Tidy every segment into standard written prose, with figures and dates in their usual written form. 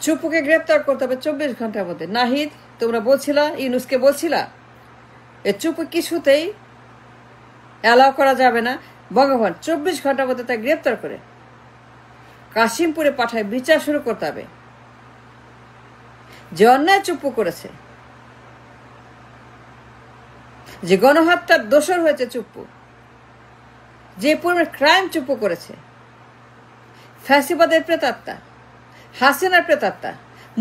চুপ্পুকে গ্রেপ্তার করতে হবে 24 ঘন্টার মধ্যে। নাহিদ, তোমরা বলছিলা, ইউনুসকে বলছিলা এ চুপ্পু কিছুতেই অ্যালাউ করা যাবে না। ভগবান 24 ঘন্টার মধ্যে তাকে গ্রেপ্তার করে কাশিমপুরে পাঠায় বিচার শুরু করতে হবে। যে অন্যায় চুপ্পু করেছে, যে গণহত্যার দোষর হয়েছে চুপ্পু, যে পরিমাণ ক্রাইম চুপ্পু করেছে, ফ্যাসিবাদের প্রেতাত্মা, হাসিনার প্রেতাত্মা,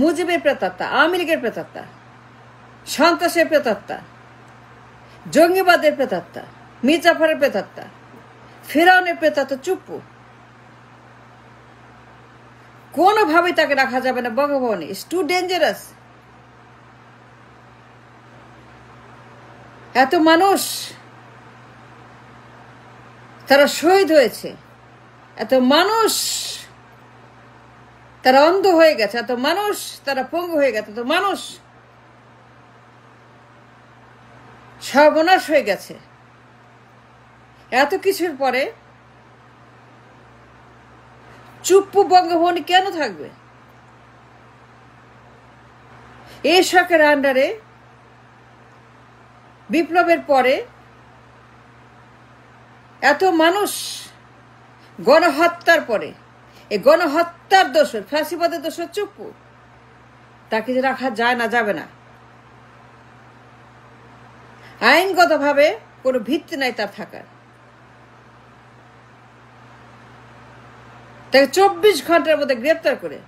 মুজিবের প্রেতাত্মা, আওয়ামী লীগের প্রেতাত্মা, সন্ত্রাসের প্রেতাত্মা, জঙ্গিবাদের প্রেতাত্মা, মীর জাফরের প্রেতাত্মা, ফেরাউনের প্রেতাত্মা চুপ্পু। কোনোভাবেই তাকে রাখা যাবে না বঙ্গভবনে। It's too dangerous. এত মানুষ তারা শহীদ হয়েছে, এত মানুষ তারা অন্ধ হয়ে গেছে, এত মানুষ তারা পঙ্গু হয়ে গেছে, এত মানুষ সর্বনাশ হয়ে গেছে। এত কিছুর পরে চুপ্পু বঙ্গভবনে কেন থাকবে? এই সরকারের আন্ডারে বিপ্লবের পরে এত মানুষ গণহত্যার পরে, এই গণহত্যার দোষর, ফ্যাসিবাদের দোষর চুপ্পু, তাকে যে রাখা যায় না, যাবে না। আইনগতভাবে কোনো ভিত্তি নাই তার থাকার। তাকে 24 ঘন্টার মধ্যে গ্রেপ্তার করে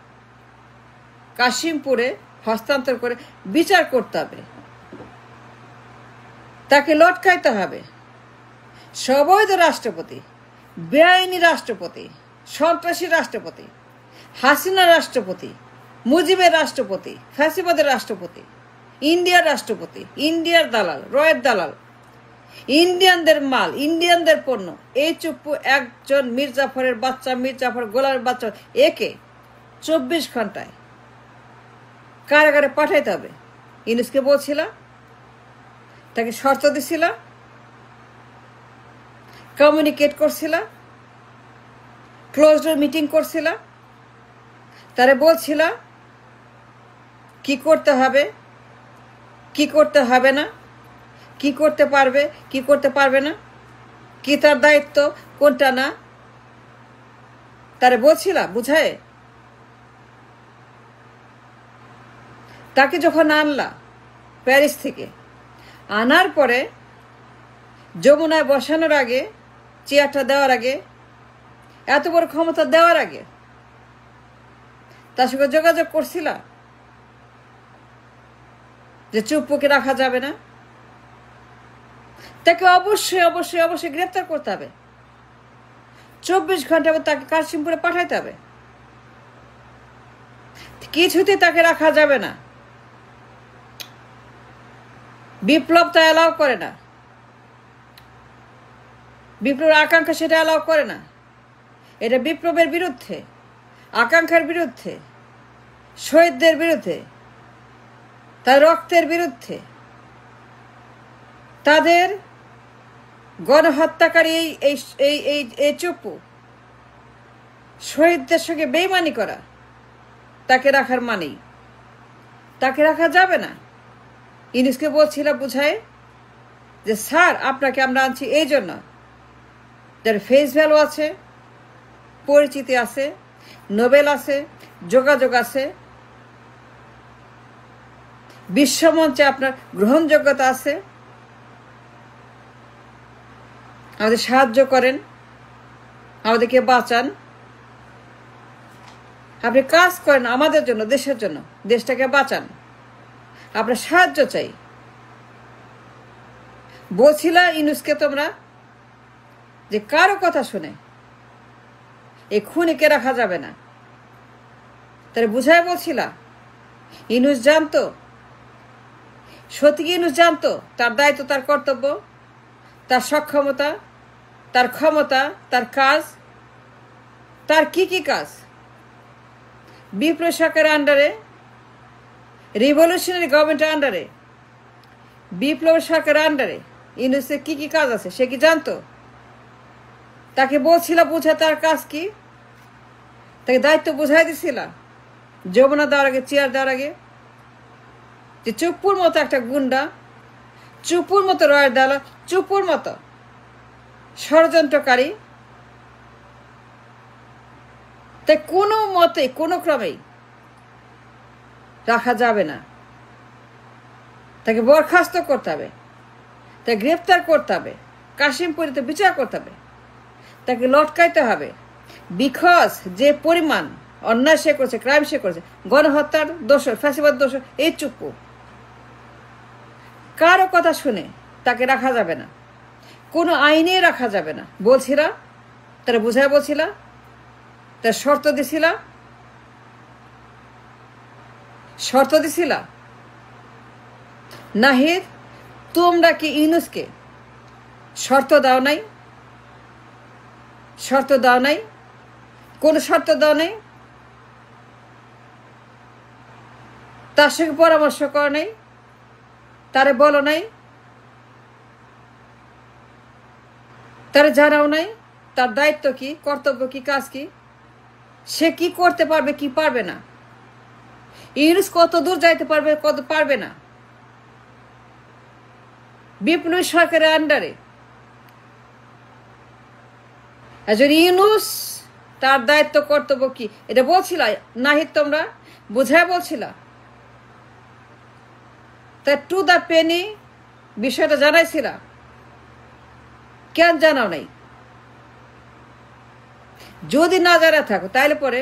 কাশিমপুরে হস্তান্তর করে বিচার করতে হবে। তাকে লটকাইতে হবে। সবৈধ রাষ্ট্রপতি, বেআইনি রাষ্ট্রপতি, সন্ত্রাসী রাষ্ট্রপতি, হাসিনা রাষ্ট্রপতি, মুজিবের রাষ্ট্রপতি, ফ্যাসিবাদের রাষ্ট্রপতি, ইন্ডিয়ার রাষ্ট্রপতি, ইন্ডিয়ার দালাল, রয়ের দালাল, ইন্ডিয়ানদের মাল, ইন্ডিয়ানদের পণ্য, এই চুপ্পু একজন মীর জাফরের বাচ্চা, মীর জাফর গোলামের বাচ্চা, একে 24 ঘন্টায় কারাগারে পাঠাইতে হবে। ইউনুসকে বলছিল, তাকে শর্ত দিছিল, কমিউনিকেট করছিল, ক্লোজ ডোর মিটিং করছিল, তারে বলছিল কি করতে হবে, কি করতে হবে না, কি করতে পারবে, কি করতে পারবে না, কি তার দায়িত্ব, কোনটা না, তারে বলছিল বুঝায়। তাকে যখন আনলা প্যারিস থেকে, আনার পরে যমুনায় বসানোর আগে, চেয়ারটা দেওয়ার আগে, এত বড় ক্ষমতা দেওয়ার আগে তার সঙ্গে যোগাযোগ করছিল যে চুপ্পুকে রাখা যাবে না, তাকে অবশ্যই অবশ্যই অবশ্যই গ্রেপ্তার করতে হবে। 24 ঘন্টা তাকে কাশিমপুরে পাঠাইতে হবে। কিছুতে তাকে রাখা যাবে না। বিপ্লব তা অ্যালাউ করে না, বিপ্লবের আকাঙ্ক্ষা সেটা অ্যালাউ করে না। এটা বিপ্লবের বিরুদ্ধে, আকাঙ্ক্ষার বিরুদ্ধে, শহীদদের বিরুদ্ধে, তার রক্তের বিরুদ্ধে, তাদের গণহত্যাকারী এই চুপ্পু শহীদদের সঙ্গে বেইমানি করা, তাকে রাখার মানেই। তাকে রাখা যাবে না। ইউনুসকে বলছিল বুঝায় যে স্যার, আপনাকে আমরা আনছি এই জন্য যার ফেস ভ্যালু আছে, পরিচিতি আছে, নোবেল আছে, যোগাযোগ আছে, বিশ্বমঞ্চে আপনার গ্রহণযোগ্যতা আছে, আমাদের সাহায্য করেন, আমাদেরকে বাঁচান, আপনি কাজ করেন আমাদের জন্য, দেশের জন্য, দেশটাকে বাঁচান, আপনার সাহায্য চাই। বলছিল ইউনুসকে তোমরা যে কারো কথা শুনে এই খুনিকে রাখা যাবে না, তাহলে বুঝায় বলছিল। ইউনুস জানতো, সত্যি ইউনুস জানতো তার দায়িত্ব, তার কর্তব্য, তার সক্ষমতা, তার ক্ষমতা, তার কাজ, তার কি কি কাজ। বিপ্লব সরকারের আন্ডারে, রিভলিউশনারি গভর্নমেন্টের আন্ডারে, বিপ্লব সরকারের আন্ডারে ইউনুসের কি কি কাজ আছে সে কি জানতো? তাকে বলছিল বুঝা তার কাজ কি, তাকে দায়িত্ব বুঝাই দিছিল। যমুনা দেওয়ার আগে, চেয়ার দেওয়ার আগে, যে চুপুর মতো একটা গুন্ডা, চুপুর মতো রয়ের দেওয়াল, চুপুর মতো ষড়যন্ত্রকারী, তাই কোনো মতে কোনো ক্রমেই রাখা যাবে না। তাকে বরখাস্ত করতে হবে, তাকে গ্রেপ্তার করতে হবে, কাশিমপুরিতে বিচার করতে হবে, তাকে লটকাইতে হবে। বিকজ যে পরিমাণ অন্যায় সে করেছে, ক্রাইম সে করেছে, গণহত্যার দোষর, ফ্যাসিবাদ দোষর, এই চুপু কারো কথা শুনে তাকে রাখা যাবে না, কোনো আইনে রাখা যাবে না। বলছিলা, তারা বুঝায় বলছিলা, তার শর্ত দিছিলা, শর্ত দিছিলা। নাহিদ, তোমরা কি ইউনূসকে শর্ত দাও নাই? শর্ত দাও নাই? কোন শর্ত দাও নাই? তার সঙ্গে পরামর্শ করো নাই? তারে বলো নাই? তারে জানাও নাই তার দায়িত্ব কি, কর্তব্য কি, কাজ কি, সে কি করতে পারবে, কি পারবে না, ইউনূস কত দূর যাইতে পারবে, কত পারবে না। বিপ্লবী সরকারের আন্ডারে একজন ইউনূস, তার দায়িত্ব কর্তব্য কি, এটা বলছিল নাহিদ, তোমরা বুঝায় বলছিল। তা টু দ্য পেনি বিষয়টা জানাইছিল, কেন জানাও নাই? যদি না জানা থাকো তাইলে পরে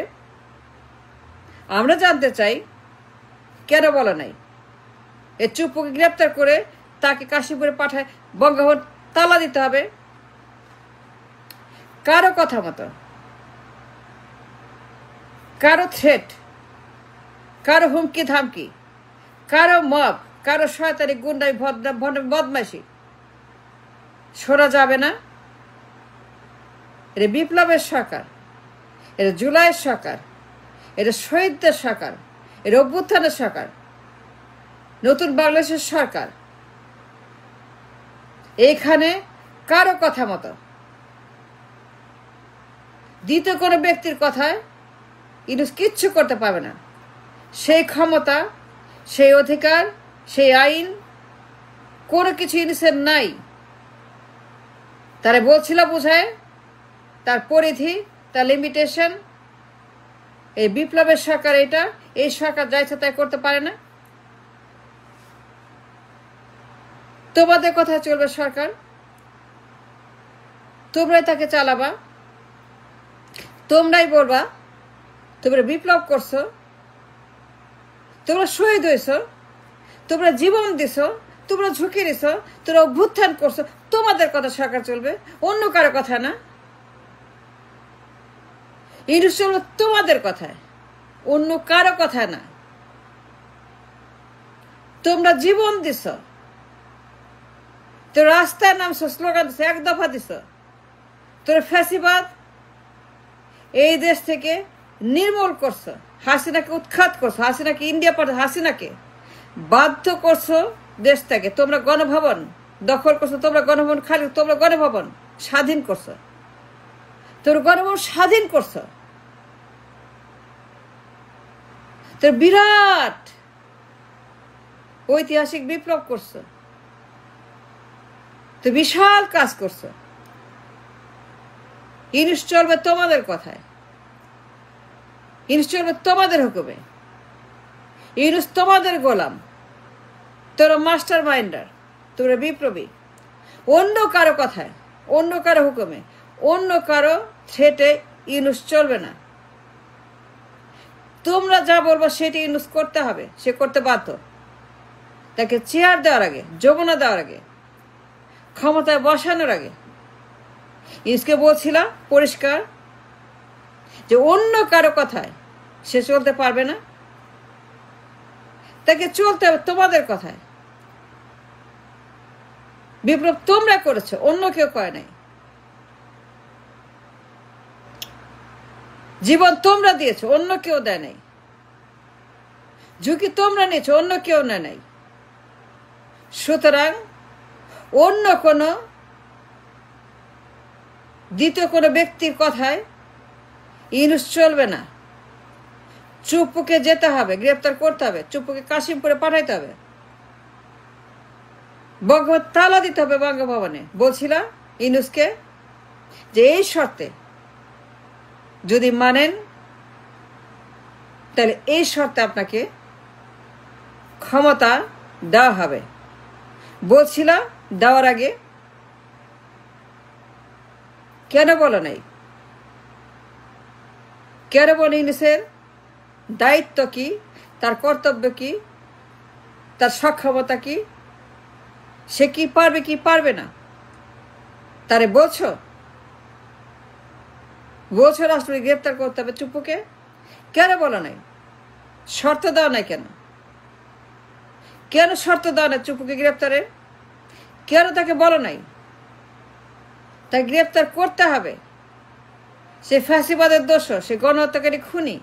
আমরা জানতে চাই কেন বলো নাই? এ চুপুকে গ্রেপ্তার করে তাকে কাশীপুরে পাঠায় বঙ্গভবন তালা দিতে হবে? কারো কথা মতো, কারো থ্রেট, কারো হুমকি ধামকি, কারো মব, কারো শয়তানি, গুন্ডাই, বদমাইশি শোনা যাবে না। এটা বিপ্লবের সরকার, এটা জুলাইয়ের সরকার, এটা শহীদদের সরকার, এটা অভ্যুত্থানের সরকার, নতুন বাংলাদেশের সরকার। এইখানে কারো কথা মতো দ্বিতীয় কোনো ব্যক্তির কথায় ইউনূস কিচ্ছু করতে পারবে না। সেই ক্ষমতা, সেই অধিকার, সেই আইন কোনো কিছু ইউনূসের নাই। তারা বলছিল বুঝায়, তার পরিধি, তার লিমিটেশন। এই বিপ্লবের সরকার, এটা এই সরকার যা ইচ্ছা তাই করতে পারে না। তোমাদের কথা চলবে সরকার, তোমরাই তাকে চালাবা, তোমরাই বলবা তোমরা বিপ্লব করছো, তোমরা শহীদ হয়েছ, তোমরা জীবন দিছ, তোমরা ঝুঁকি দিছ, তোমরা অভ্যুত্থান করছো, তোমাদের কথা সরকার চলবে, অন্য কারো কথা না। ইউনূস চলবে তোমাদের কথায়, অন্য কারো কথা না। তোমরা জীবন দিছ, তো রাস্তায় নামছো, স্লোগান দিছ, এক দফা দিছ, তোর ফ্যাসিবাদ এই দেশ থেকে নির্মূল করছো, হাসিনাকে উৎখাত করছো, হাসিনাকে ইন্ডিয়া পাঠাচ্ছ, হাসিনাকে বাধ্য করছো দেশ থেকে। তোমরা গণভবন দখল করছো, তোমরা গণভবন খালি, তোমরা গণভবন স্বাধীন করছো, তোর গণভবন স্বাধীন করছো, তোর বিরাট ঐতিহাসিক বিপ্লব করছো, তো বিশাল কাজ করছো। ইউনূস চলবে তোমাদের কথায়, ইউনূস চলবে তোমাদের হুকুমে, ইউনূস তোমাদের গোলাম, তোরা মাস্টার মাইন্ডার, তোরা বিপ্লবী। অন্য কারো কথায়, অন্য কারো হুকুমে, অন্য কারো থ্রেটে ইউনূস চলবে না। তোমরা যা বলবো সেটি ইউনূস করতে হবে, সে করতে বাধ্য। তাকে চেয়ার দেওয়ার আগে, যমুনা দেওয়ার আগে, ক্ষমতায় বসানোর আগে ইউনূসকে বলছিলাম পরিষ্কার যে অন্য কারো কথায় সে চলতে পারবে না, তাকে চলতে হবে তোমাদের কথায়। বিপ্লব তোমরা করেছো, অন্য কেউ করে নাই। জীবন তোমরা দিয়েছো, অন্য কেউ দেয় নাই। ঝুঁকি তোমরা নিয়েছো, অন্য কেউ নেয় নাই। সুতরাং অন্য কোনো দ্বিতীয় কোনো ব্যক্তির কথায় ইউনূস চলবে না। চুপ্পুকে যেতে হবে, গ্রেপ্তার করতে হবে, চুপ্পুকে কাশিমপুরে পাঠাইতে হবে, তালা দিতে হবে বঙ্গভবনে। বলছিলাম ইউনূসকে যে এই শর্তে যদি মানেন তাহলে এই শর্তে আপনাকে ক্ষমতা দেওয়া হবে। বলছিলাম দেওয়ার আগে কেন বলো নাই? কেন বলে? ইউনূসের দায়িত্ব কি, তার কর্তব্য কি, তার সক্ষমতা কি, সে কি পারবে কি পারবে না তারে বলছো রাষ্ট্রপতি গ্রেপ্তার করতে হবে চুপ্পুকে? কেন বলো নাই? শর্ত দাও নাই কেন? কেন শর্ত দাও না চুপ্পুকে গ্রেপ্তারের? কেন তাকে বলো নাই তাকে গ্রেপ্তার করতে হবে? সে ফ্যাসিবাদের দোষর, সে গণহত্যাকারী খুনি।